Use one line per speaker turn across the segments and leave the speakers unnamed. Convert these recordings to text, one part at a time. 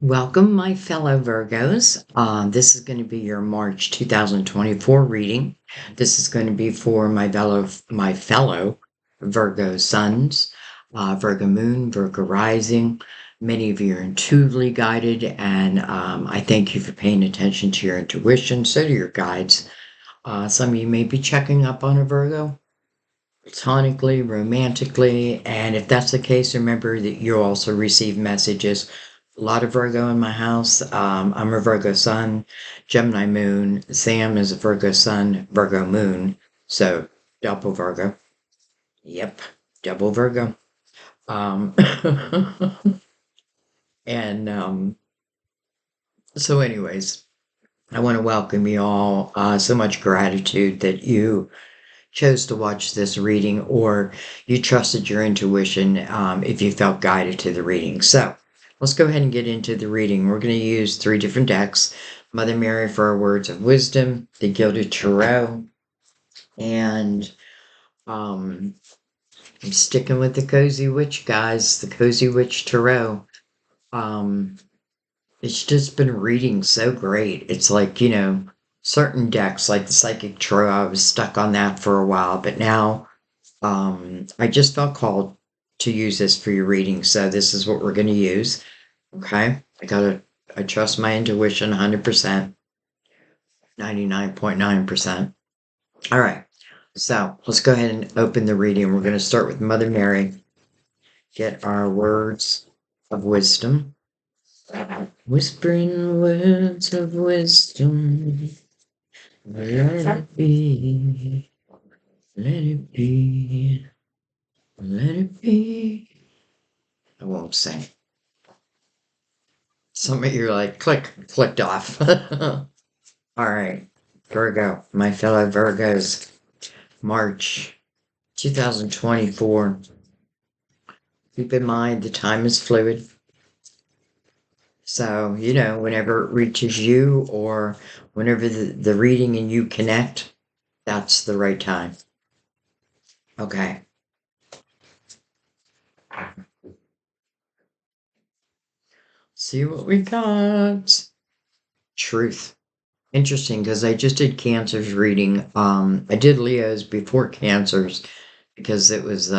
Welcome, my fellow Virgos. This is going to be your March 2024 reading. This is going to be for my fellow Virgo suns, Virgo moon, Virgo rising. Many of you are intuitively guided, and I thank you for paying attention to your intuition. So do your guides. Some of you may be checking up on a Virgo, platonically, romantically, and if that's the case, remember that you'll also receive messages. A lot of Virgo in my house. I'm a Virgo sun, Gemini moon. Sam is a Virgo sun, Virgo moon. So double Virgo. Yep, double Virgo. Um, and so, anyways, I want to welcome you all. So much gratitude that you chose to watch this reading or you trusted your intuition if you felt guided to the reading. So let's go ahead and get into the reading. We're going to use three different decks. Mother Mary for our words of wisdom, the Gilded Tarot, and I'm sticking with the Cozy Witch, guys, the Cozy Witch Tarot. Um, it's just been reading so great. It's like, certain decks, like the Psychic Tarot, I was stuck on that for a while, but now I just felt called to use this for your reading. So this is what we're going to use. Okay. I trust my intuition 100%, 99.9%. All right. So let's go ahead and open the reading. We're going to start with Mother Mary. Get our words of wisdom. Whispering words of wisdom. Let it be. Let it be. Let it be. I won't sing. Some of you are like, clicked off. All right. Virgo, my fellow Virgos, March 2024. Keep in mind the time is fluid. So, whenever it reaches you or whenever the reading and you connect, that's the right time. Okay. See what we got. Truth. Interesting because I just did Cancer's reading. I did Leo's before Cancer's because it was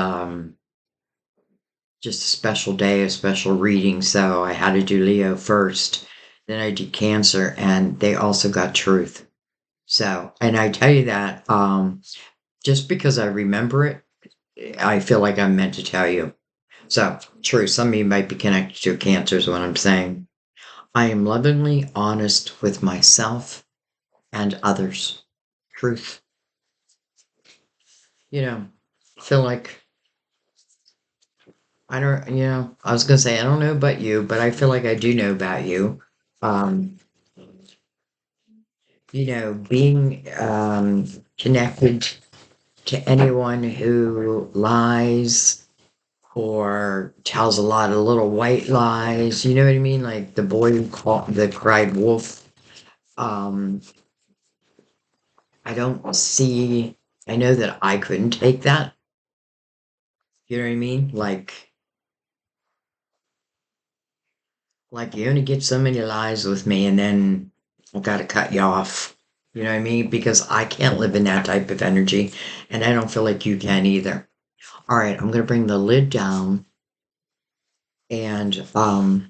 just a special day, a special reading. So I had to do Leo first. Then I did Cancer, and they also got Truth. So, and I tell you that just because I remember it, I feel like I'm meant to tell you. So, Truth. Some of you might be connected to Cancer, is what I'm saying. I am lovingly honest with myself and others. Truth. Feel like I was going to say, I don't know about you, but I feel like I do know about you. Um, being connected to anyone who lies or tells a lot of little white lies, you know what I mean? Like the boy that cried wolf. Um, I don't see, I know that I couldn't take that. You know what I mean? Like you only get so many lives with me and then I gotta cut you off. You know what I mean? Because I can't live in that type of energy and I don't feel like you can either. All right, I'm gonna bring the lid down and we're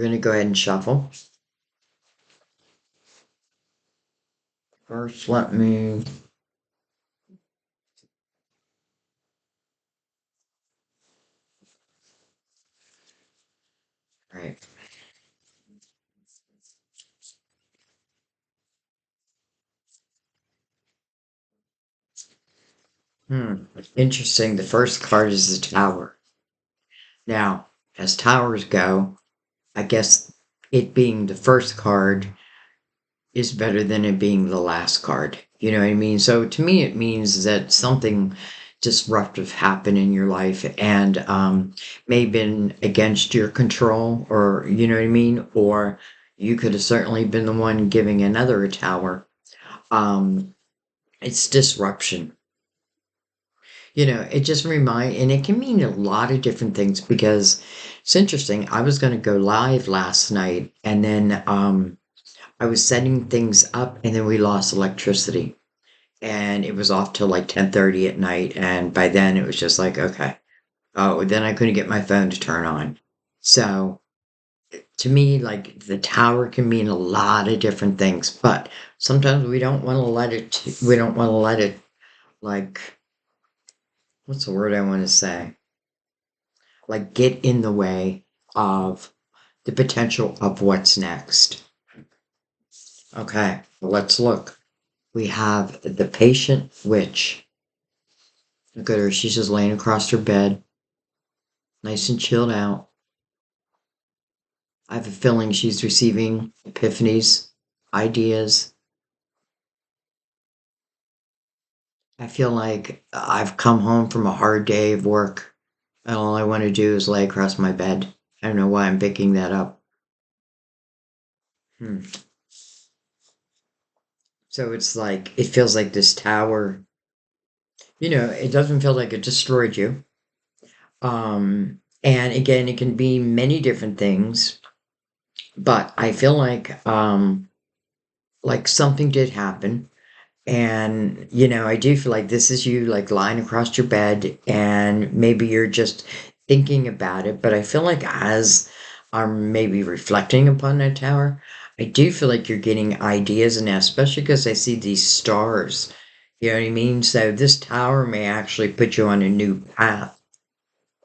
gonna go ahead and shuffle. First, let me all right. Interesting. The first card is the Tower. Now, as towers go, I guess it being the first card is better than it being the last card. You know what I mean? So to me, it means that something disruptive happened in your life and may have been against your control, or you know what I mean? Or you could have certainly been the one giving another a tower. It's disruption. It just and it can mean a lot of different things because It's interesting. I was going to go live last night and then I was setting things up and then we lost electricity and it was off till like 10:30 at night and by then it was just like okay. Oh, then I couldn't get my phone to turn on. So to me, like the tower can mean a lot of different things, but sometimes we don't want to let it, we don't want to let it, like, what's the word I want to say? Like, get in the way of the potential of what's next. Okay, let's look. We have the patient witch. Look at her, she's just laying across her bed, nice and chilled out. I have a feeling she's receiving epiphanies, ideas. I feel like I've come home from a hard day of work and all I want to do is lay across my bed. I don't know why I'm picking that up. Hmm. So it's like, it feels like this tower, it doesn't feel like it destroyed you. And again, it can be many different things, but I feel like something did happen. And, I do feel like this is you like lying across your bed and maybe you're just thinking about it. But I feel like as I'm maybe reflecting upon that tower, I do feel like you're getting ideas and especially because I see these stars. You know what I mean? So this tower may actually put you on a new path.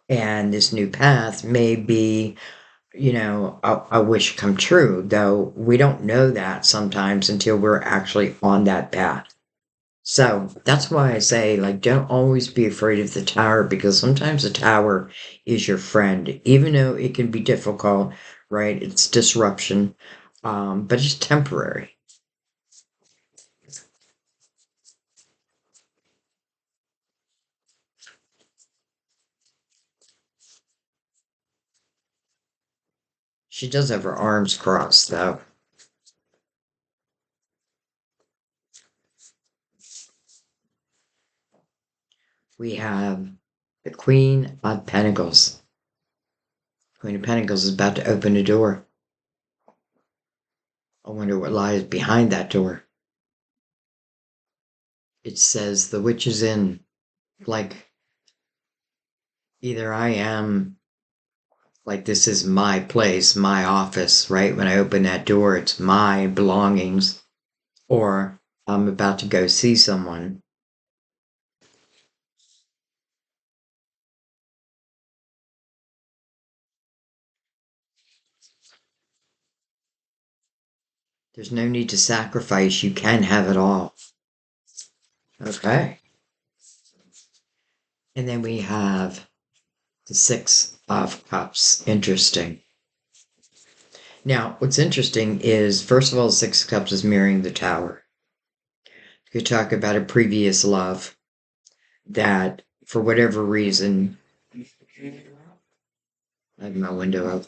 And this new path may be, a wish come true, though we don't know that sometimes until we're actually on that path. So that's why I say, like, don't always be afraid of the tower because sometimes the tower is your friend, even though it can be difficult, right? It's disruption, but it's temporary. She does have her arms crossed, though. We have the Queen of Pentacles. Queen of Pentacles is about to open a door. I wonder what lies behind that door. It says the witch is in. Like, either I am like this is my place, my office, right? When I open that door, it's my belongings, or I'm about to go see someone. There's no need to sacrifice, you can have it all. Okay. And then we have the Six of Cups. Interesting. Now, what's interesting is, first of all, the Six of Cups is mirroring the Tower. You could talk about a previous love that, for whatever reason, I have my window up.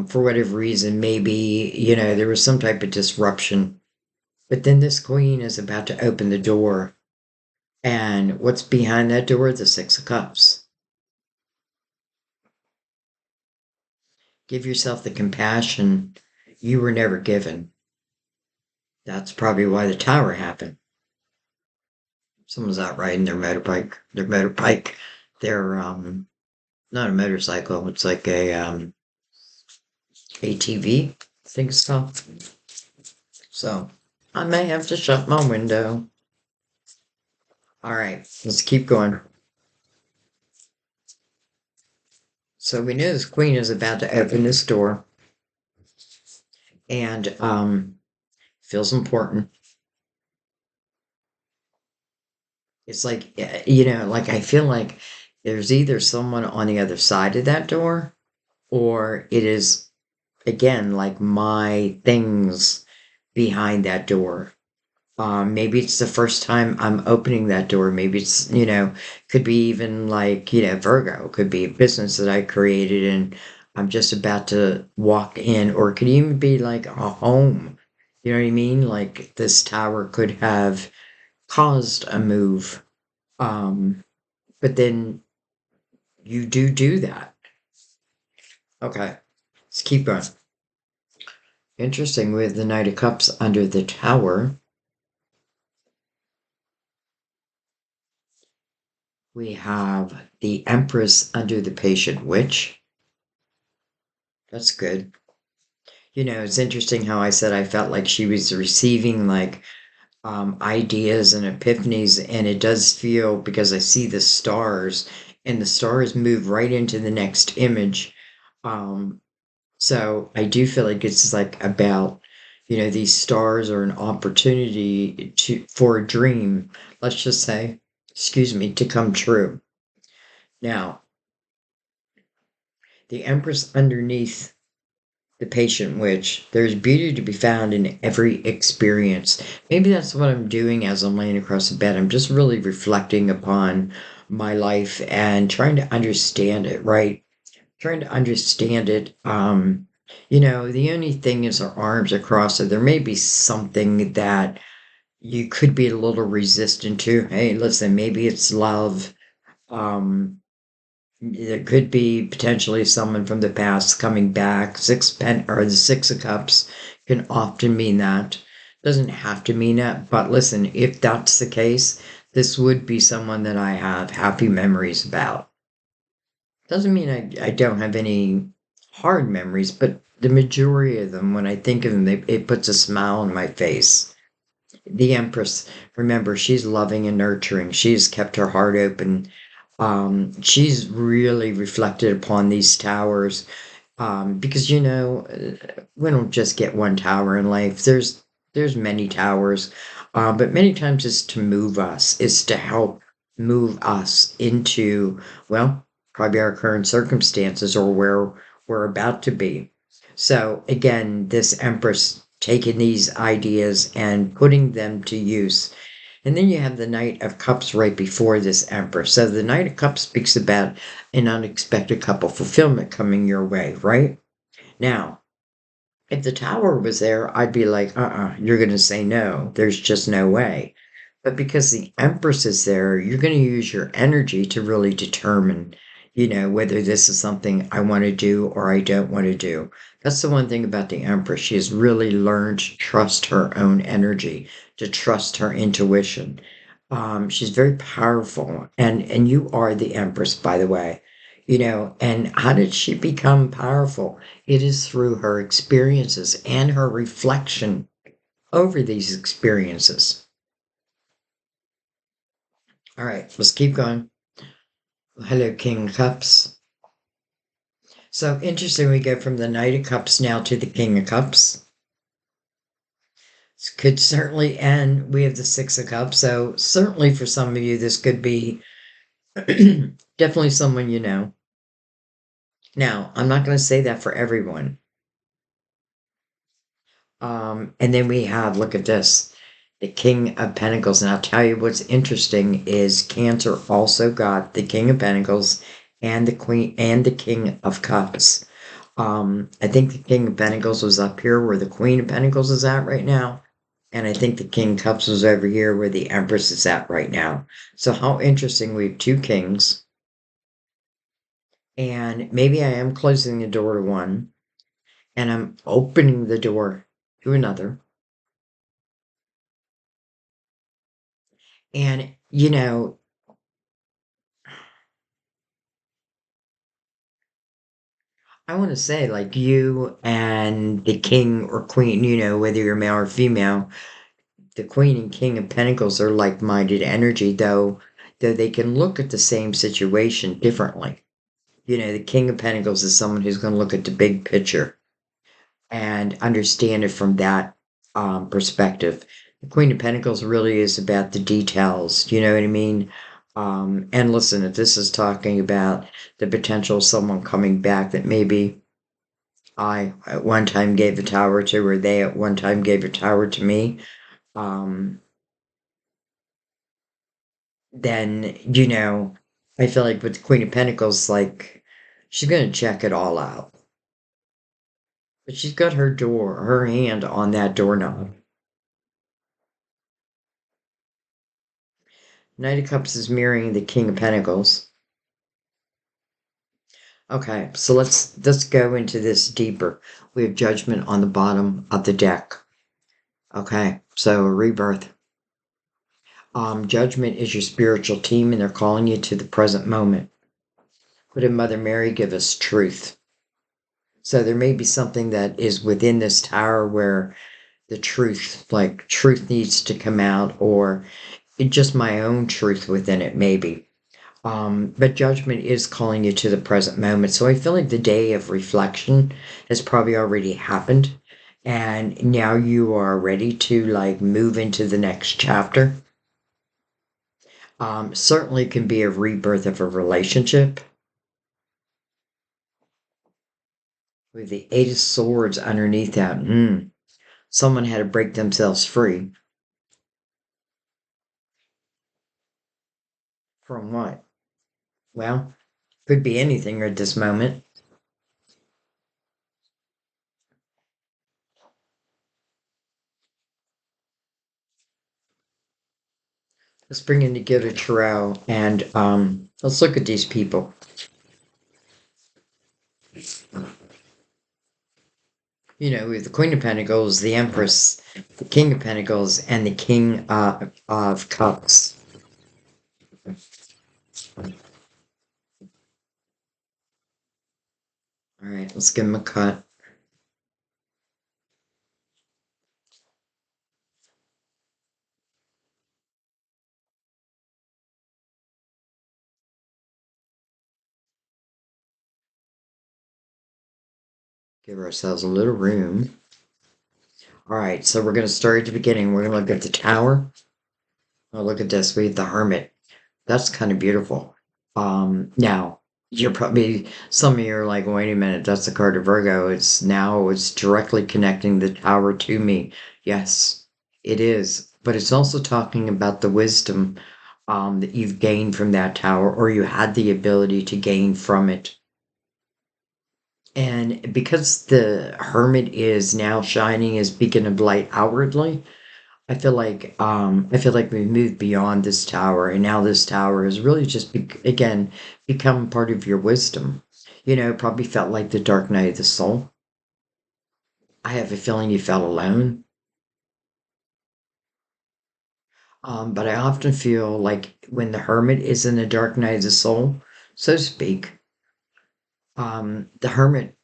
For whatever reason, maybe, there was some type of disruption. But then this queen is about to open the door. And what's behind that door? The Six of Cups. Give yourself the compassion you were never given. That's probably why the tower happened. Someone's out riding their not a motorcycle, it's like a ATV, I think it's called. So I may have to shut my window. All right, let's keep going. So we know this queen is about to open this door and feels important. It's like like I feel like there's either someone on the other side of that door or it is again like my things behind that door. Maybe it's the first time I'm opening that door. Maybe it's, could be even like, Virgo, could be a business that I created and I'm just about to walk in, or it could even be like a home. You know what I mean? Like this tower could have caused a move. But then you do that. Okay, let's keep going. Interesting with the Knight of Cups under the Tower. We have the Empress under the Patient Witch. That's good. It's interesting how I said I felt like she was receiving like ideas and epiphanies, and it does feel because I see the stars, and the stars move right into the next image. Um, so I do feel like it's like about, these stars are an opportunity for a dream, let's just say, excuse me, to come true. Now, the Empress underneath the patient witch, there's beauty to be found in every experience. Maybe that's what I'm doing as I'm laying across the bed. I'm just really reflecting upon my life and trying to understand it, right? Trying to understand it. The only thing is our arms are crossed, so there may be something that you could be a little resistant to. Hey, listen, maybe it's love. Um, there could be potentially someone from the past coming back. Or the Six of Cups can often mean that. Doesn't have to mean that, but listen, if that's the case, this would be someone that I have happy memories about. Doesn't mean I don't have any hard memories, but the majority of them, when I think of them, it puts a smile on my face. The Empress, remember, she's loving and nurturing. She's kept her heart open. She's really reflected upon these towers, because we don't just get one tower in life. There's many towers, but many times it's to move us, it's to help move us into, well, probably our current circumstances or where we're about to be. So again, this Empress taking these ideas and putting them to use. And then you have the Knight of Cups right before this Empress. So the Knight of Cups speaks about an unexpected couple fulfillment coming your way, right? Now, if the tower was there, I'd be like, you're going to say no. There's just no way. But because the Empress is there, you're going to use your energy to really determine, whether this is something I want to do or I don't want to do. That's the one thing about the Empress. She has really learned to trust her own energy, to trust her intuition. She's very powerful, and you are the Empress, by the way. And how did she become powerful? It is through her experiences and her reflection over these experiences. All right, let's keep going. Hello, King of Cups. So interesting, we go from the Knight of Cups now to the King of Cups. This could certainly end. We have the Six of Cups, so certainly for some of you, this could be definitely someone you know. Now, I'm not going to say that for everyone. And then we have, look at this, the King of Pentacles. And I'll tell you what's interesting is Cancer also got the King of Pentacles and the Queen and the King of Cups. I think the King of Pentacles was up here where the Queen of Pentacles is at right now. And I think the King of Cups was over here where the Empress is at right now. So how interesting, we have two kings. And maybe I am closing the door to one and I'm opening the door to another. And, I want to say, like you and the king or queen, whether you're male or female, the queen and king of pentacles are like-minded energy, though they can look at the same situation differently. The king of pentacles is someone who's going to look at the big picture and understand it from that perspective. The Queen of Pentacles really is about the details. You know what I mean? And listen, if this is talking about the potential of someone coming back that maybe I at one time gave a tower to, or they at one time gave a tower to me, um, then, I feel like with the Queen of Pentacles, like, she's going to check it all out. But she's got her hand on that doorknob. Knight of Cups is mirroring the King of Pentacles. Okay, so let's go into this deeper. We have judgment on the bottom of the deck. Okay, so rebirth. Judgment is your spiritual team, and they're calling you to the present moment. What did Mother Mary give us? Truth. So there may be something that is within this tower where the truth, like truth needs to come out, or just my own truth within it, maybe. But judgment is calling you to the present moment. So I feel like the day of reflection has probably already happened. And now you are ready to like move into the next chapter. Certainly can be a rebirth of a relationship. With the Eight of Swords underneath that, someone had to break themselves free. From what? Well, could be anything at this moment. Let's bring in together Tarot and let's look at these people. You know, with the Queen of Pentacles, the Empress, the King of Pentacles, and the King of Cups. All right, let's give them a cut. Give ourselves a little room. All right, so we're going to start at the beginning. We're going to look at the Tower. Oh, look at this. We have the Hermit. That's kind of beautiful. Now you're probably some of you are like, wait a minute, that's the card of Virgo. It's directly connecting the tower to me. Yes, it is. But it's also talking about the wisdom that you've gained from that tower, or you had the ability to gain from it. And because the hermit is now shining as beacon of light outwardly, I feel like we moved beyond this tower, and now this tower has really just again become part of your wisdom. You know, it probably felt like the dark night of the soul. I have a feeling you felt alone. But I often feel like when the hermit is in the dark night of the soul, so to speak, the hermit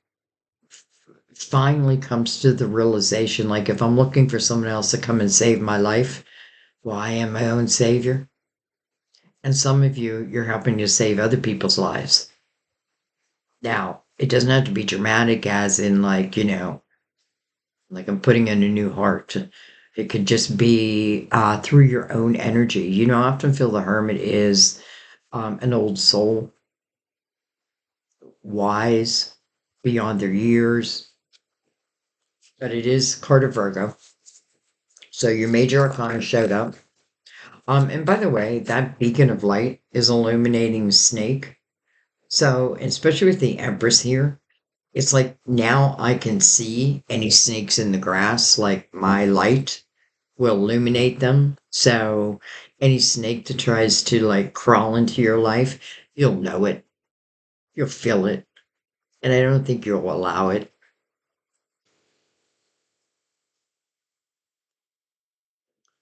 finally comes to the realization, like if I'm looking for someone else to come and save my life, well, I am my own savior. And some of you, you're helping to save other people's lives. Now, it doesn't have to be dramatic, as in, like, you know, like I'm putting in a new heart. It could just be through your own energy. You know, I often feel the hermit is an old soul, wise, beyond their years, but it is card of Virgo. So your major arcana showed up. And by the way, that beacon of light is illuminating snake. So, especially with the Empress here, it's like now I can see any snakes in the grass, like my light will illuminate them. So any snake that tries to like crawl into your life, you'll know it, you'll feel it, and I don't think you'll allow it.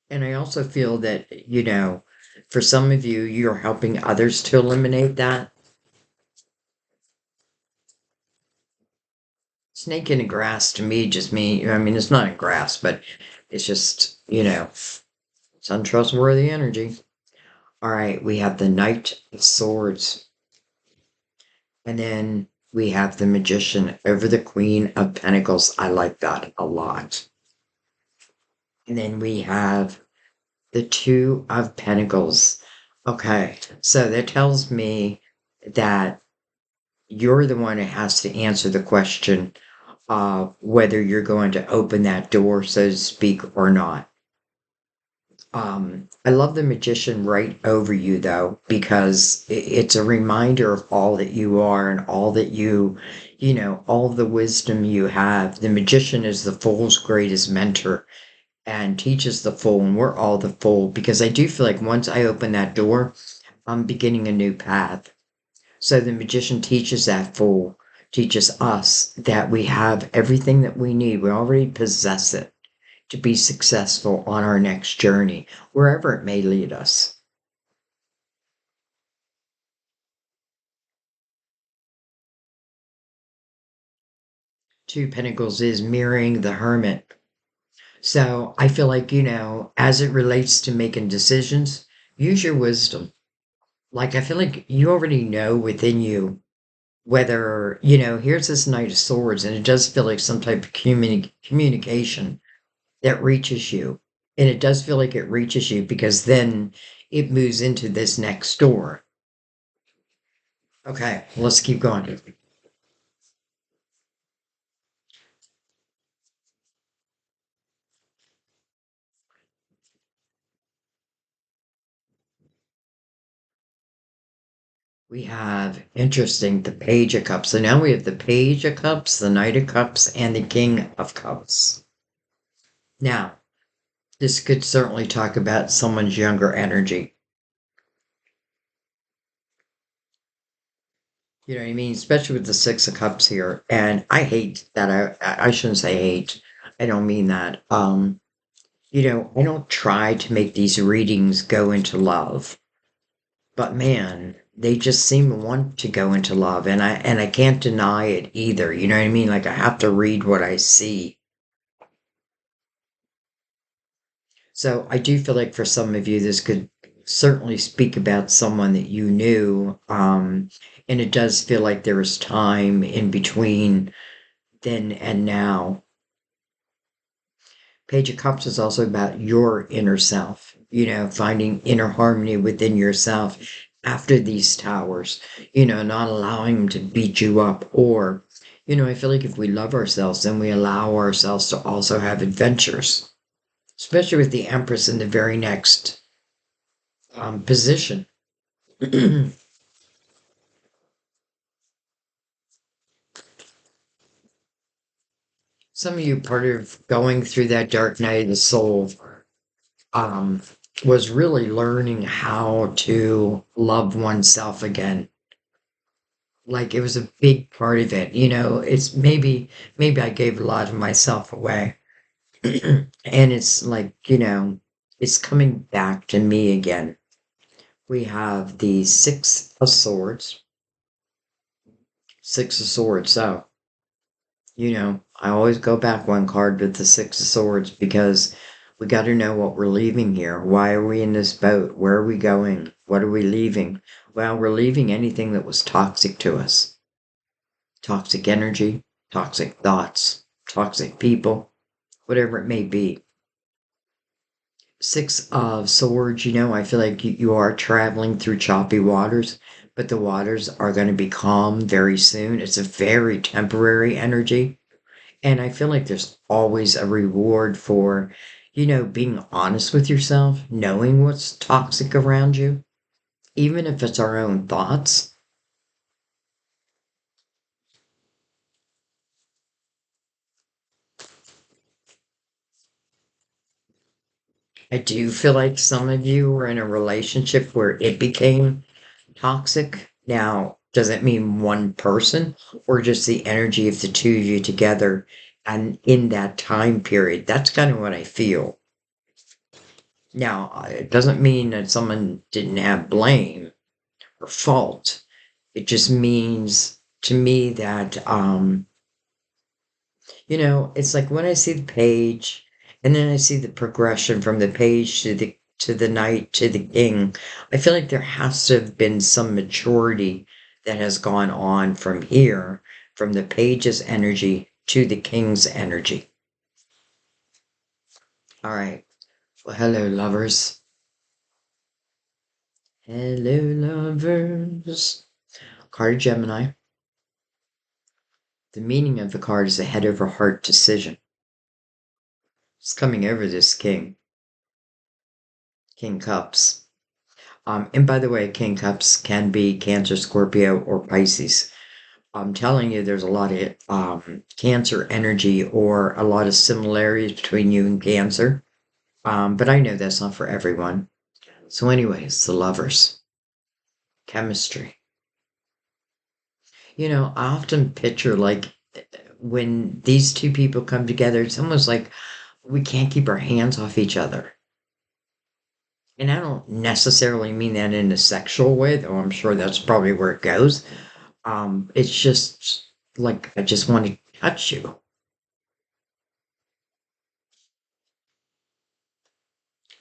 And I also feel that, you know, for some of you, you're helping others to eliminate that. Snake in the grass to me just mean, I mean, it's not in grass, but it's just, you know, it's untrustworthy energy. All right, we have the Knight of Swords. And then we have the Magician over the Queen of Pentacles. I like that a lot. And then we have the Two of Pentacles. Okay, so that tells me that you're the one who has to answer the question of whether you're going to open that door, so to speak, or not. I love the magician right over you though, because it's a reminder of all that you are and all that you know, all the wisdom you have. The magician is the fool's greatest mentor and teaches the fool, and we're all the fool because I do feel like once I open that door, I'm beginning a new path. So the magician teaches that fool, teaches us that we have everything that we need. We already possess it to be successful on our next journey, wherever it may lead us. Two Pentacles is mirroring the Hermit. So I feel like, as it relates to making decisions, use your wisdom. Like, I feel like you already know within you whether, here's this Knight of Swords, and it does feel like some type of communication that reaches you. And it does feel like it reaches you because then it moves into this next door. Okay, let's keep going. We have interesting the Page of Cups. So now we have the Page of Cups, the Knight of Cups, and the King of Cups. Now, this could certainly talk about someone's younger energy. You know what I mean? Especially with the Six of Cups here. And I hate that. I shouldn't say hate. I don't mean that. I don't try to make these readings go into love. But man, they just seem to want to go into love. And I can't deny it either. You know what I mean? Like I have to read what I see. So I do feel like for some of you, this could certainly speak about someone that you knew. And it does feel like there is time in between then and now. Page of Cups is also about your inner self, finding inner harmony within yourself after these towers, not allowing them to beat you up. Or, I feel like if we love ourselves, then we allow ourselves to also have adventures, especially with the Empress in the very next position. Some of you, part of going through that dark night of the soul, um, was really learning how to love oneself again. Like it was a big part of it. It's maybe I gave a lot of myself away. And it's like, it's coming back to me again. We have the Six of Swords. Six of Swords. So I always go back one card with the Six of Swords because we got to know what we're leaving here. Why are we in this boat? Where are we going? What are we leaving? Well, we're leaving anything that was toxic to us. Toxic energy, toxic thoughts, toxic people, whatever it may be. Six of Swords, I feel like you are traveling through choppy waters, but the waters are going to be calm very soon. It's a very temporary energy. And I feel like there's always a reward for, being honest with yourself, knowing what's toxic around you, even if it's our own thoughts. I do feel like some of you were in a relationship where it became toxic. Now, does it mean one person or just the energy of the two of you together and in that time period? That's kind of what I feel. Now, it doesn't mean that someone didn't have blame or fault. It just means to me that it's like when I see the page and then I see the progression from the page to the knight to the king, I feel like there has to have been some maturity that has gone on from here, from the page's energy to the king's energy. All right. Well, hello, lovers. Hello, lovers. Card of Gemini. The meaning of the card is a head over heart decision. It's coming over this king. King Cups. And by the way, King Cups can be Cancer, Scorpio, or Pisces. I'm telling you, there's a lot of Cancer energy or a lot of similarities between you and Cancer. But I know that's not for everyone. So, anyways, the lovers. Chemistry. I often picture like when these two people come together, it's almost like we can't keep our hands off each other. And I don't necessarily mean that in a sexual way, though I'm sure that's probably where it goes. It's just like I just want to touch you.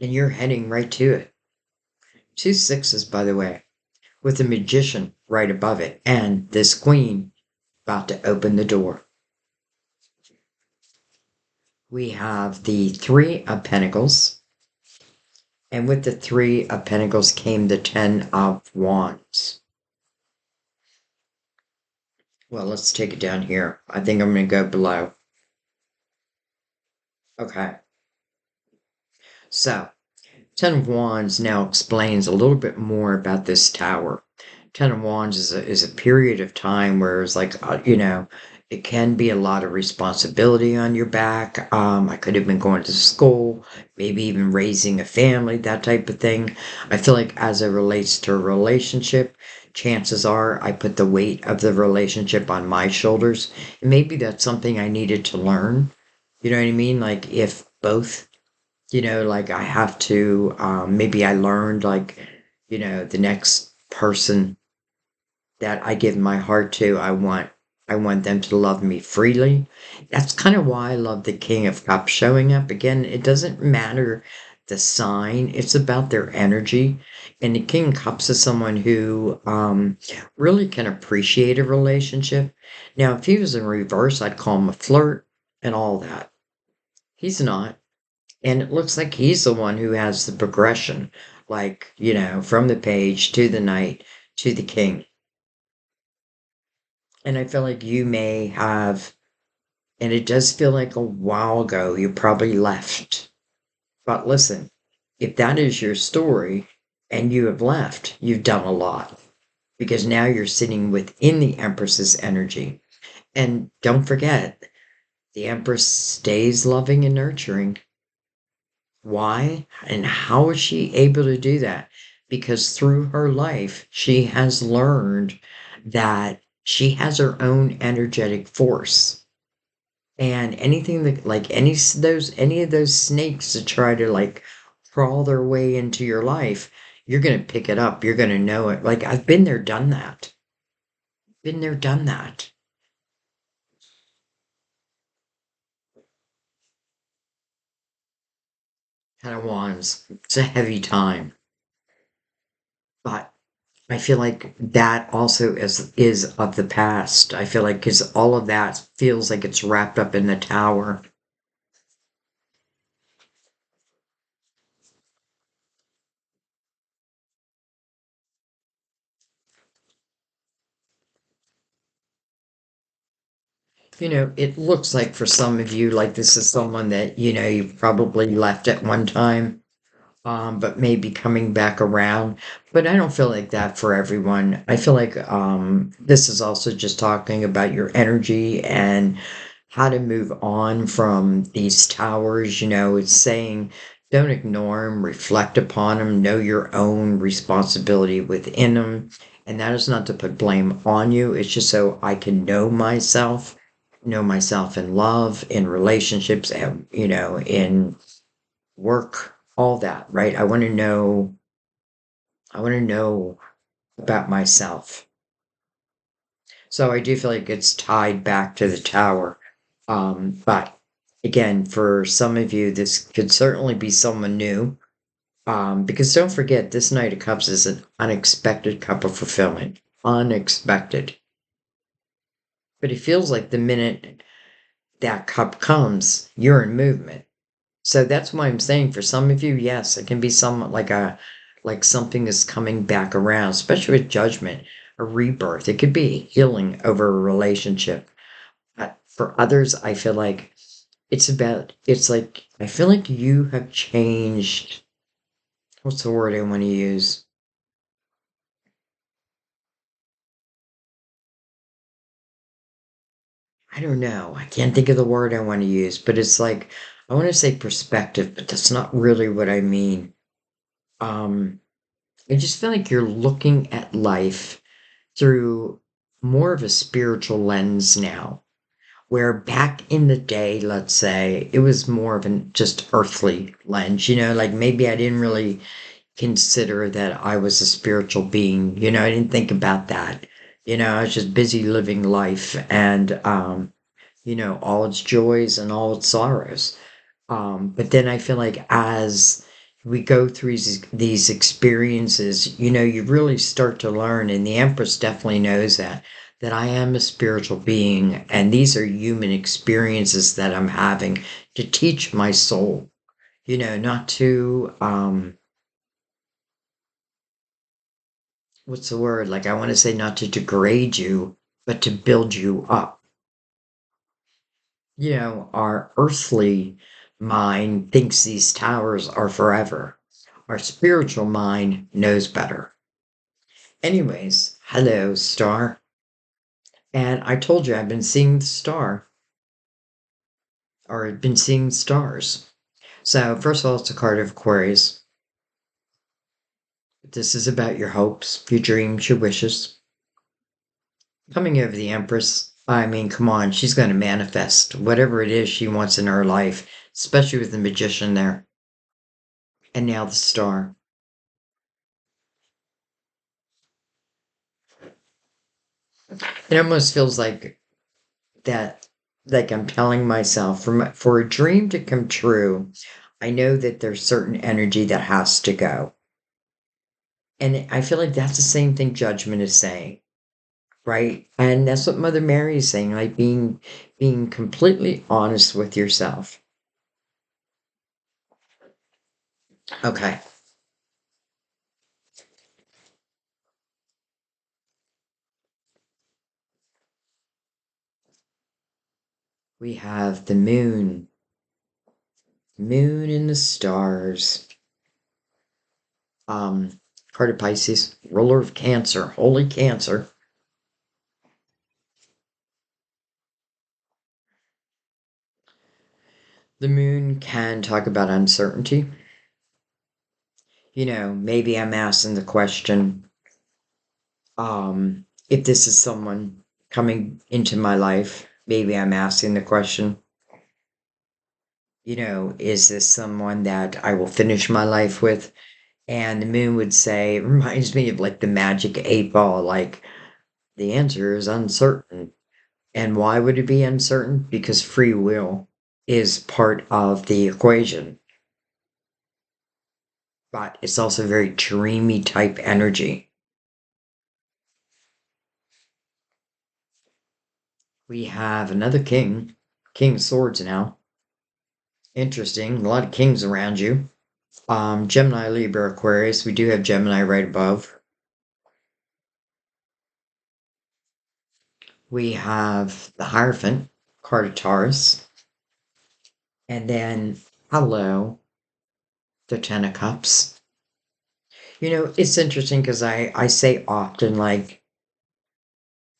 And you're heading right to it. Two sixes, by the way, with the magician right above it, and this queen about to open the door. We have the Three of Pentacles, and with the Three of Pentacles came the Ten of Wands. Well, let's take it down here. I think I'm going to go below. Okay. So, Ten of Wands now explains a little bit more about this tower. Ten of Wands is a period of time where it's like, it can be a lot of responsibility on your back. I could have been going to school, maybe even raising a family, that type of thing. I feel like as it relates to a relationship, chances are I put the weight of the relationship on my shoulders. And maybe that's something I needed to learn. You know what I mean? Like if both, like I have to, maybe I learned like, the next person that I give my heart to, I want them to love me freely. That's kind of why I love the King of Cups showing up. Again, it doesn't matter the sign, it's about their energy. And the King of Cups is someone who really can appreciate a relationship. Now, if he was in reverse, I'd call him a flirt and all that. He's not. And it looks like he's the one who has the progression, like, from the page to the knight to the king. And I feel like you may have, and it does feel like a while ago, you probably left. But listen, if that is your story and you have left, you've done a lot because now you're sitting within the Empress's energy. And don't forget, the Empress stays loving and nurturing. Why and how is she able to do that? Because through her life, she has learned that she has her own energetic force. And anything that like any of those snakes that try to like crawl their way into your life, you're gonna pick it up. You're gonna know it. Like I've been there, done that. Been there, done that. Kind of wands. It's a heavy time. But I feel like that also is of the past. I feel like because all of that feels like it's wrapped up in the tower. It looks like for some of you, like this is someone that, you probably left at one time, but maybe coming back around. But I don't feel like that for everyone. I feel like this is also just talking about your energy and how to move on from these towers. It's saying don't ignore them, reflect upon them, know your own responsibility within them. And that is not to put blame on you, it's just so I can know myself in love, in relationships, and, in work, all that, right? I want to know about myself. So I do feel like it's tied back to the tower. But again, for some of you, this could certainly be someone new. Because don't forget, this Knight of Cups is an unexpected cup of fulfillment. Unexpected. But it feels like the minute that cup comes, you're in movement. So that's why I'm saying for some of you, yes, it can be somewhat like something is coming back around, especially with judgment, a rebirth. It could be healing over a relationship. For others, I feel like it's like, I feel like you have changed. What's the word I want to use? I don't know. I can't think of the word I want to use, but it's like, I want to say perspective, but that's not really what I mean. Um, I just feel like you're looking at life through more of a spiritual lens now, where back in the day, let's say, it was more of an just earthly lens, like maybe I didn't really consider that I was a spiritual being, I didn't think about that. I was just busy living life and, all its joys and all its sorrows. But then I feel like as we go through these experiences, you really start to learn, and the Empress definitely knows that I am a spiritual being, and these are human experiences that I'm having to teach my soul, not to, what's the word? Like, I want to say not to degrade you, but to build you up. Our earthly mind thinks these towers are forever. Our spiritual mind knows better. Anyways, hello, star. And I told you I've been seeing the star, or I've been seeing stars. So, first of all, it's a card of Aquarius. This is about your hopes, your dreams, your wishes. Coming over the Empress, I mean, come on, she's going to manifest whatever it is she wants in her life, especially with the Magician there. And now the star. It almost feels that, like I'm telling myself, for a dream to come true, I know that there's certain energy that has to go. And I feel like that's the same thing Judgment is saying, right? And that's what Mother Mary is saying, like being completely honest with yourself. Okay. We have the moon and the stars. Um, Card of Pisces, ruler of Cancer, holy Cancer. The moon can talk about uncertainty. Maybe I'm asking the question, if this is someone coming into my life, maybe I'm asking the question, is this someone that I will finish my life with? And the moon would say, it reminds me of like the magic 8 ball, like the answer is uncertain. And why would it be uncertain? Because free will is part of the equation, but it's also very dreamy type energy. We have another King of Swords now. Interesting. A lot of kings around you. Gemini, Libra, Aquarius. We do have Gemini right above. We have the Hierophant, card of Taurus. And then, hello, the Ten of Cups. It's interesting because I say often, like,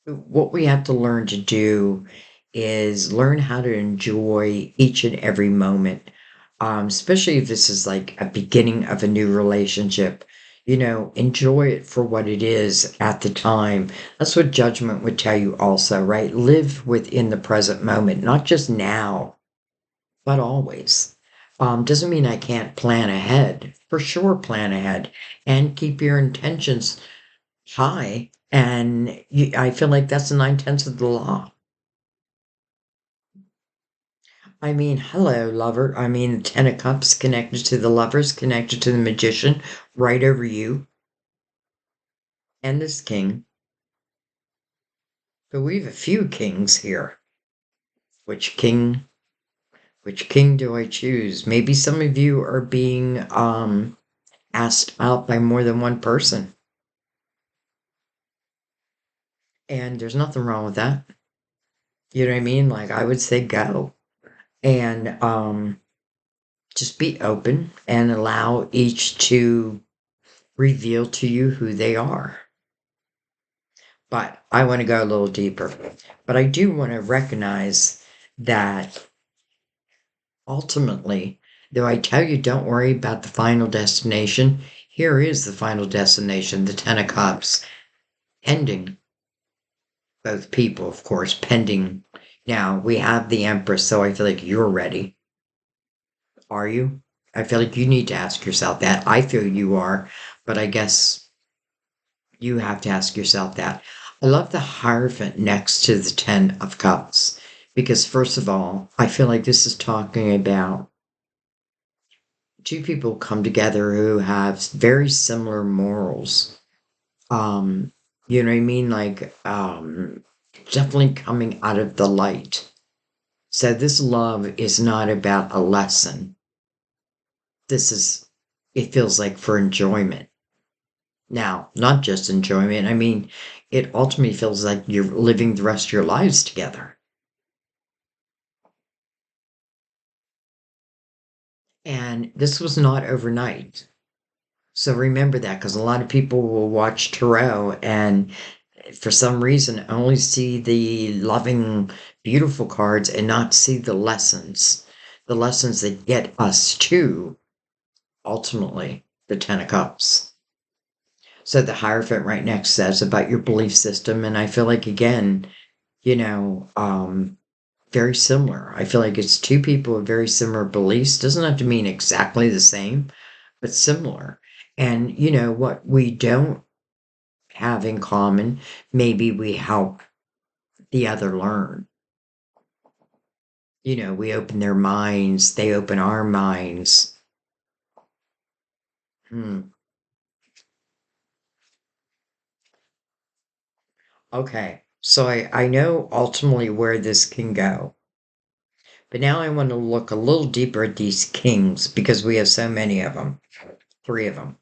what we have to learn to do is learn how to enjoy each and every moment, especially if this is like a beginning of a new relationship. Enjoy it for what it is at the time. That's what Judgment would tell you also, right? Live within the present moment, not just now, but always. Doesn't mean I can't plan ahead. For sure, plan ahead and keep your intentions high. And I feel like that's the 9/10 of the law. I mean, hello, lover. I mean, the Ten of Cups connected to the lovers, connected to the Magician, right over you, and this king. But we have a few kings here. Which king? Which king do I choose? Maybe some of you are being asked out by more than one person, and there's nothing wrong with that. You know what I mean? Like I would say, go and just be open and allow each to reveal to you who they are. But I want to go a little deeper. But I do want to recognize that ultimately, though I tell you don't worry about the final destination, here is the final destination, the Ten of Cups, ending. both people, of course, pending. Now we have the Empress, so I feel like you're ready. Are you? I feel like you need to ask yourself that. I feel you are, but I guess you have to ask yourself that. I love the Hierophant next to the Ten of Cups because, first of all, I feel like this is talking about two people come together who have very similar morals. Um, you know what I mean? Like, definitely coming out of the light. So this love is not about a lesson. This is, it feels like for enjoyment. Now, not just enjoyment. I mean, it ultimately feels like you're living the rest of your lives together. And this was not overnight. So remember that because a lot of people will watch tarot and for some reason only see the loving, beautiful cards and not see the lessons that get us to ultimately the Ten of Cups. So the Hierophant right next says about your belief system. And I feel like, again, you know, very similar. I feel like it's two people with very similar beliefs. Doesn't have to mean exactly the same, but similar. And, you know, what we don't have in common, maybe we help the other learn. You know, we open their minds, they open our minds. Hmm. Okay. So I know ultimately where this can go. But now I want to look a little deeper at these kings because we have so many of them, three of them.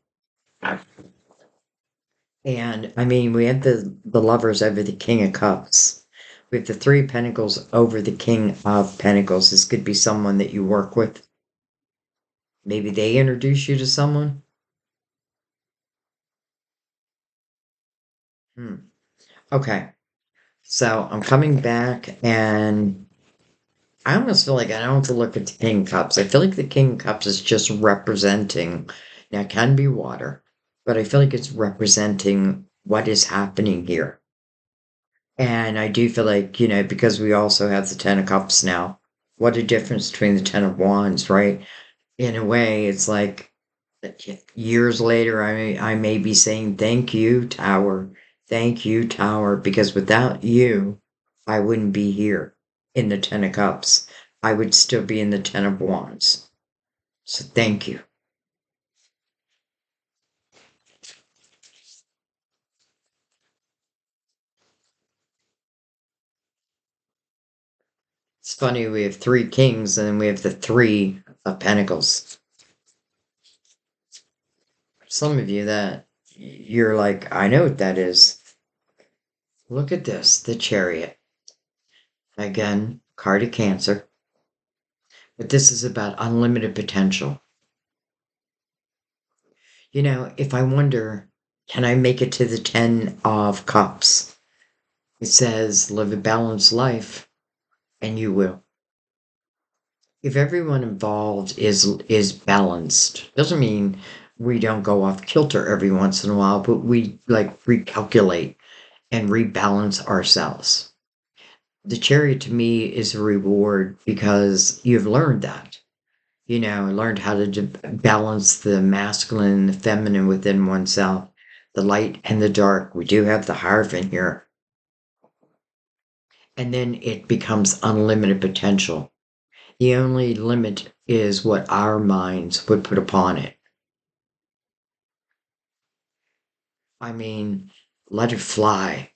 And I mean, we have the lovers over the King of Cups. We have the Three of Pentacles over the King of Pentacles. This could be someone that you work with. Maybe they introduce you to someone. Hmm. Okay. So I'm coming back, and I almost feel like I don't have to look at the King of Cups. I feel like the King of Cups is just representing. Now, it can be water, but I feel like it's representing what is happening here. And I do feel like, you know, because we also have the Ten of Cups now, what a difference between the Ten of Wands, right? In a way, it's like years later, I may be saying, thank you, Tower. Thank you, Tower, because without you, I wouldn't be here in the Ten of Cups. I would still be in the Ten of Wands. So thank you. It's funny, we have three kings and then we have the Three of Pentacles. Some of you that you're like, I know what that is. Look at this, the Chariot. Again, card of Cancer. But this is about unlimited potential. You know, if I wonder, can I make it to the 10 of Cups? It says, live a balanced life, and you will. If everyone involved is balanced, doesn't mean we don't go off kilter every once in a while, but we like recalculate and rebalance ourselves. The chariot to me is a reward because you've learned that. You know, learned how to balance the masculine and the feminine within oneself, the light and the dark. We do have the Hierophant here. And then it becomes unlimited potential. The only limit is what our minds would put upon it. I mean, let it fly.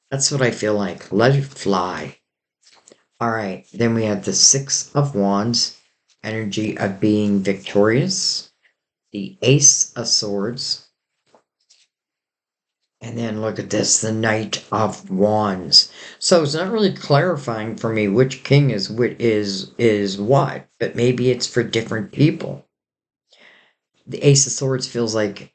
That's what I feel like. Let it fly. All right, then we have the Six of Wands, energy of being victorious, the Ace of Swords, and then look at this, the Knight of Wands. So it's not really clarifying for me which king is what, but maybe it's for different people. The Ace of Swords feels like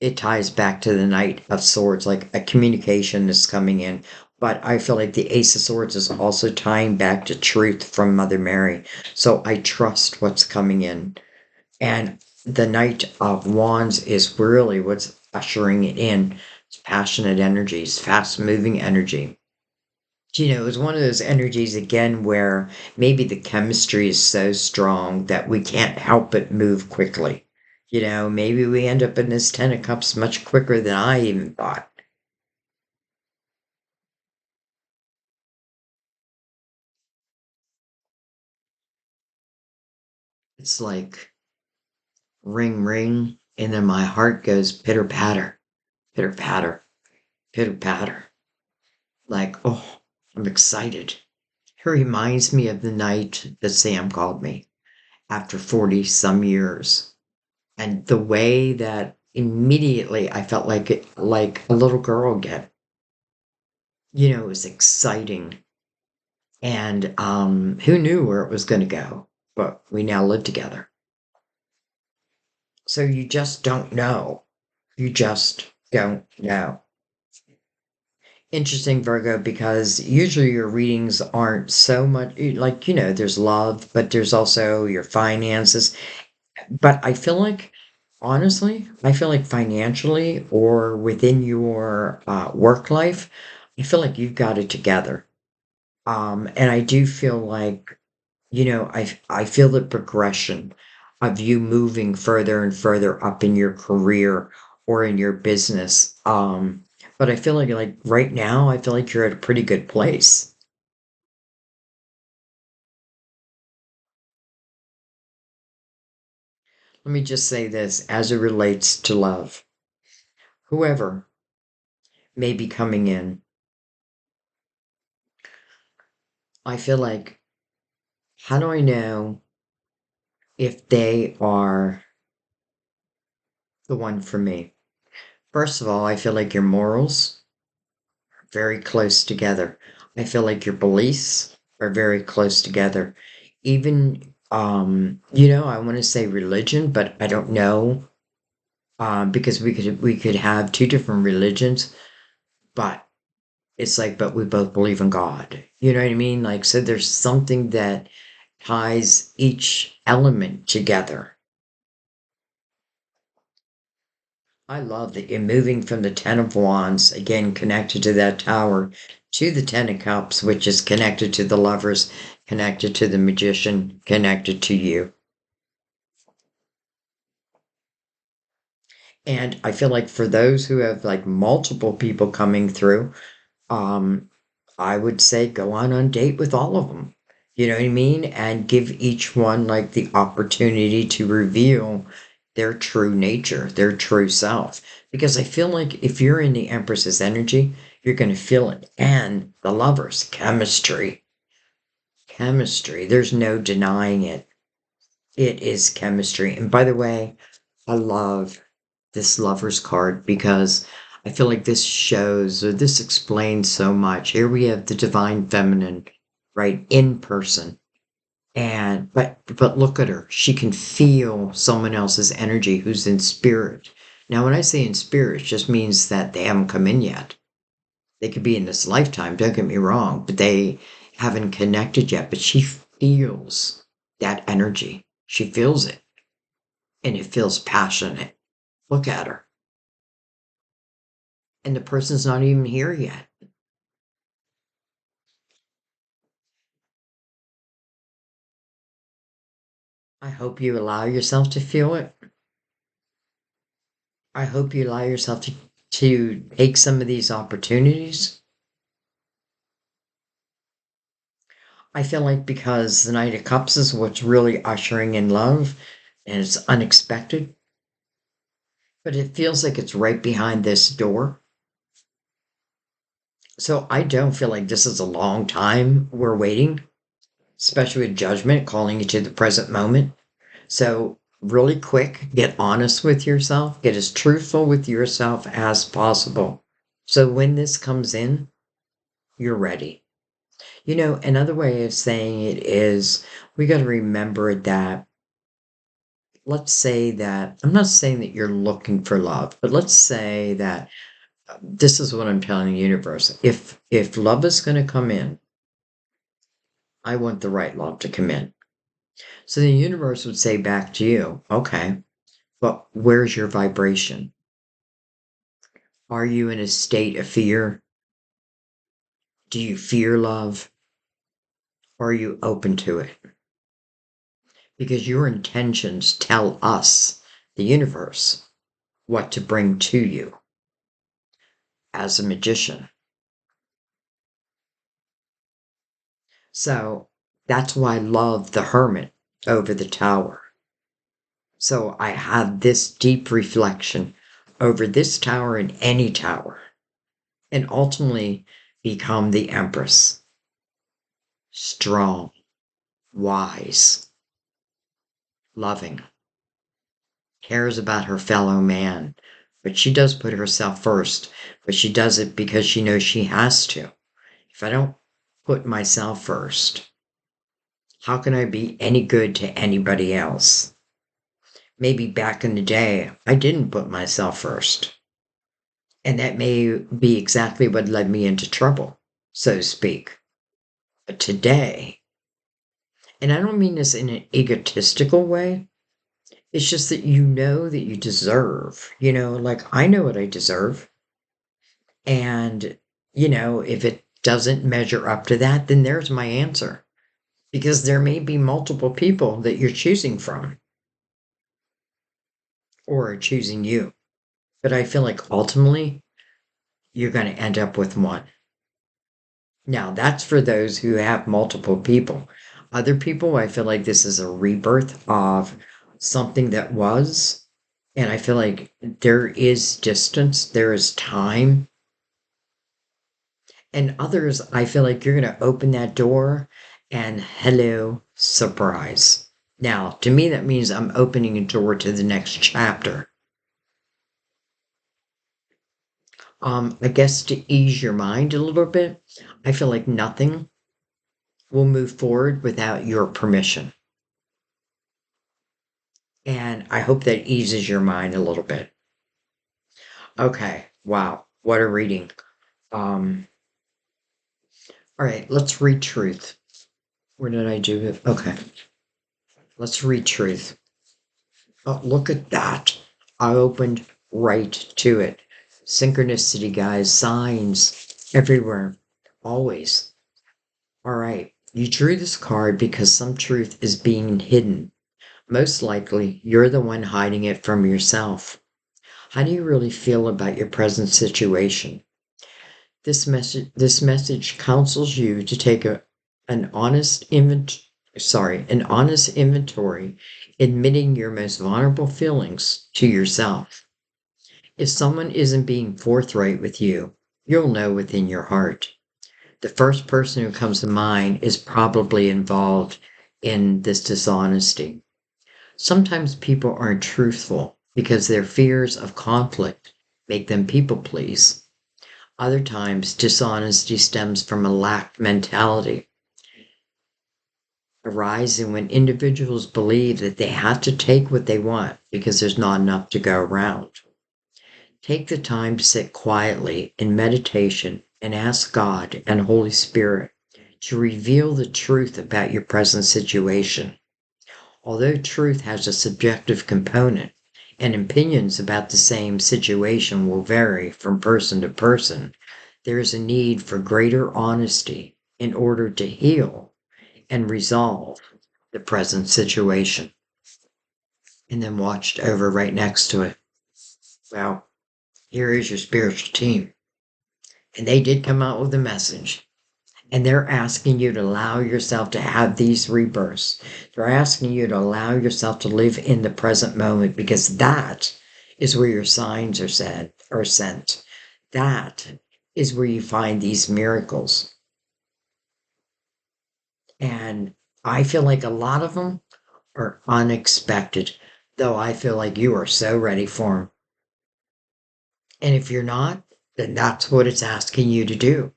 it ties back to the Knight of Swords, like a communication is coming in. But I feel like the Ace of Swords is also tying back to truth from Mother Mary. So I trust what's coming in. And the Knight of Wands is really what's ushering it in. It's passionate energy, it's fast moving energy. It was one of those energies again where maybe the chemistry is so strong that we can't help but move quickly. Maybe we end up in this Ten of Cups much quicker than I even thought. It's like ring, ring, and then my heart goes pitter patter, pitter patter, pitter patter. Like, oh, I'm excited. It reminds me of the night that Sam called me after 40 some years. And the way that immediately I felt like a little girl again. It was exciting. And who knew where it was going to go? But we now live together. So you just don't know. You just don't know. Interesting, Virgo, because usually your readings aren't so much like, there's love, but there's also your finances. But I feel like, honestly, I feel like financially or within your work life, I feel like you've got it together. And I do feel like, I feel the progression of you moving further and further up in your career or in your business. But I feel like right now, I feel like you're at a pretty good place. Let me just say this as it relates to love. Whoever may be coming in, I feel like, how do I know if they are the one for me? First of all, I feel like your morals are very close together. I feel like your beliefs are very close together. Even, I want to say religion, but I don't know, because we could have two different religions, but it's like, but we both believe in God. You know what I mean? Like, so there's something that ties each element together. I love that you're moving from the Ten of Wands, again, connected to that tower, to the Ten of Cups, which is connected to the lovers, connected to the magician, connected to you. And I feel like for those who have like multiple people coming through, um, I would say go on date with all of them. You know what I mean? And give each one like the opportunity to reveal their true nature, their true self. Because I feel like if you're in the Empress's energy, you're going to feel it. And the lovers, chemistry, chemistry. There's no denying it. It is chemistry. And by the way, I love this lover's card because I feel like this shows or this explains so much. Here we have the divine feminine, right, in person. And but look at her. She can feel someone else's energy who's in spirit. Now when I say in spirit, it just means that they haven't come in yet. They could be in this lifetime, don't get me wrong, but they haven't connected yet. But she feels that energy. She feels it. And it feels passionate. Look at her. And the person's not even here yet. I hope you allow yourself to feel it. I hope you allow yourself to take some of these opportunities. I feel like because the Knight of Cups is what's really ushering in love and it's unexpected, but it feels like it's right behind this door. So I don't feel like this is a long time we're waiting, especially with judgment calling you to the present moment. So, really quick, get honest with yourself, get as truthful with yourself as possible. So, when this comes in, you're ready. Another way of saying it is we got to remember that, let's say that, I'm not saying that you're looking for love, but let's say that this is what I'm telling the universe. If love is going to come in, I want the right love to come in. So the universe would say back to you, okay, but where's your vibration? Are you in a state of fear? Do you fear love? Or are you open to it? Because your intentions tell us, the universe, what to bring to you as a magician. So that's why I love the hermit over the tower. So I have this deep reflection over this tower and any tower, and ultimately become the empress. Strong, wise, loving, cares about her fellow man. But she does put herself first, but she does it because she knows she has to. If I don't put myself first, how can I be any good to anybody else? Maybe back in the day, I didn't put myself first. And that may be exactly what led me into trouble, so to speak. But today, and I don't mean this in an egotistical way, it's just that you know that you deserve, like I know what I deserve. And, if it doesn't measure up to that, then there's my answer. Because there may be multiple people that you're choosing from or are choosing you. But I feel like ultimately you're going to end up with one. Now, that's for those who have multiple people. Other people, I feel like this is a rebirth of something that was. And I feel like there is distance, there is time. And others, I feel like you're going to open that door and hello, surprise. Now, to me, that means I'm opening a door to the next chapter. I guess to ease your mind a little bit, I feel like nothing will move forward without your permission. And I hope that eases your mind a little bit. Okay, wow, what a reading. All right, let's read truth. Where did I do it? Okay, let's read truth. Oh, look at that. I opened right to it. Synchronicity, guys, signs everywhere, always. All right, you drew this card because some truth is being hidden. Most likely, you're the one hiding it from yourself. How do you really feel about your present situation? This message counsels you to take an honest inventory, admitting your most vulnerable feelings to yourself. If someone isn't being forthright with you, you'll know within your heart. The first person who comes to mind is probably involved in this dishonesty. Sometimes people aren't truthful because their fears of conflict make them people please. Other times, dishonesty stems from a lack mentality, arising when individuals believe that they have to take what they want because there's not enough to go around. Take the time to sit quietly in meditation and ask God and Holy Spirit to reveal the truth about your present situation. Although truth has a subjective component, and opinions about the same situation will vary from person to person, there is a need for greater honesty in order to heal and resolve the present situation. And then watched over right next to it. Well, here is your spiritual team. And they did come out with a message. And they're asking you to allow yourself to have these rebirths. They're asking you to allow yourself to live in the present moment because that is where your signs are sent. That is where you find these miracles. And I feel like a lot of them are unexpected, though I feel like you are so ready for them. And if you're not, then that's what it's asking you to do.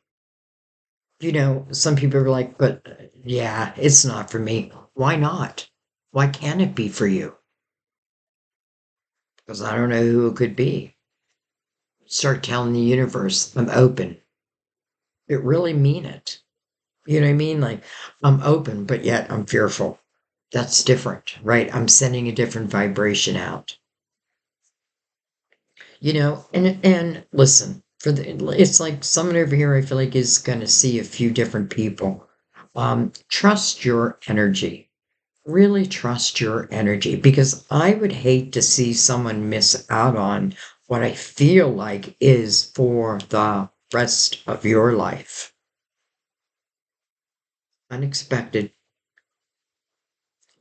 Some people are like, but yeah, it's not for me. Why not? Why can't it be for you? Because I don't know who it could be. Start telling the universe, I'm open. It really mean it. You know what I mean? Like, I'm open, but yet I'm fearful. That's different, right? I'm sending a different vibration out. And listen, it's like someone over here I feel like is going to see a few different people. Trust your energy. Really trust your energy because I would hate to see someone miss out on what I feel like is for the rest of your life. Unexpected,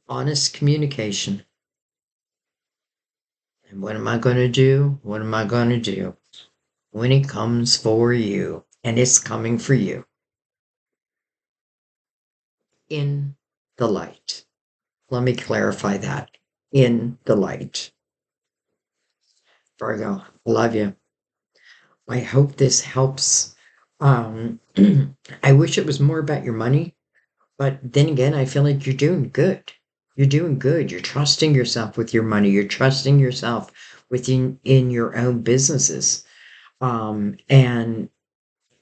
honest communication. And what am I going to do? What am I going to do when it comes for you? And it's coming for you in the light. Let me clarify that. In the light. Virgo, love you. I hope this helps. Um, I wish it was more about your money, but then again, I feel like you're doing good. You're doing good. You're trusting yourself with your money. You're trusting yourself within in your own businesses. And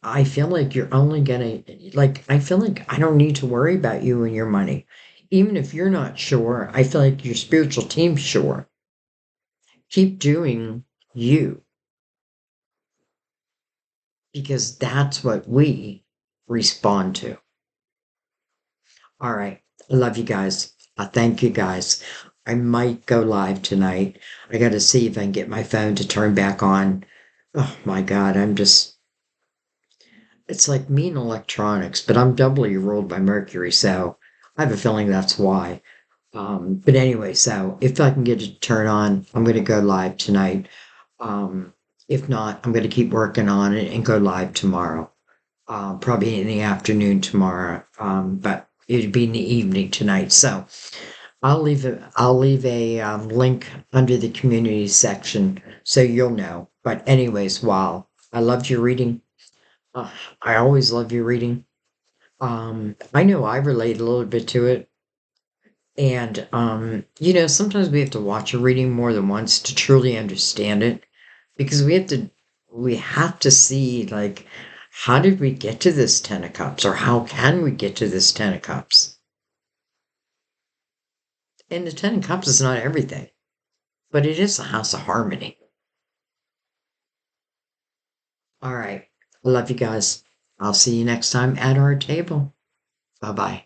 I feel like you're only gonna like I feel like I don't need to worry about you and your money. Even if you're not sure, I feel like your spiritual team's sure. Keep doing you because that's what we respond to. All right. I love you guys. I thank you guys. I might go live tonight. I got to see if I can get my phone to turn back on. Oh my God. It's like me and electronics, but I'm doubly ruled by Mercury. So I have a feeling that's why. But anyway, so if I can get it to turn on, I'm going to go live tonight. Um, if not, I'm going to keep working on it and go live tomorrow. Probably in the afternoon tomorrow. But it'd be in the evening tonight. So I'll leave a link under the community section so you'll know. But anyways, wow, I loved your reading. Uh, I always love your reading. I know I relate a little bit to it. And sometimes we have to watch a reading more than once to truly understand it because we have to see like how did we get to this 10 of cups or how can we get to this 10 of cups? And the 10 of cups is not everything, but it is a house of harmony. All right. I love you guys. I'll see you next time at our table. Bye bye.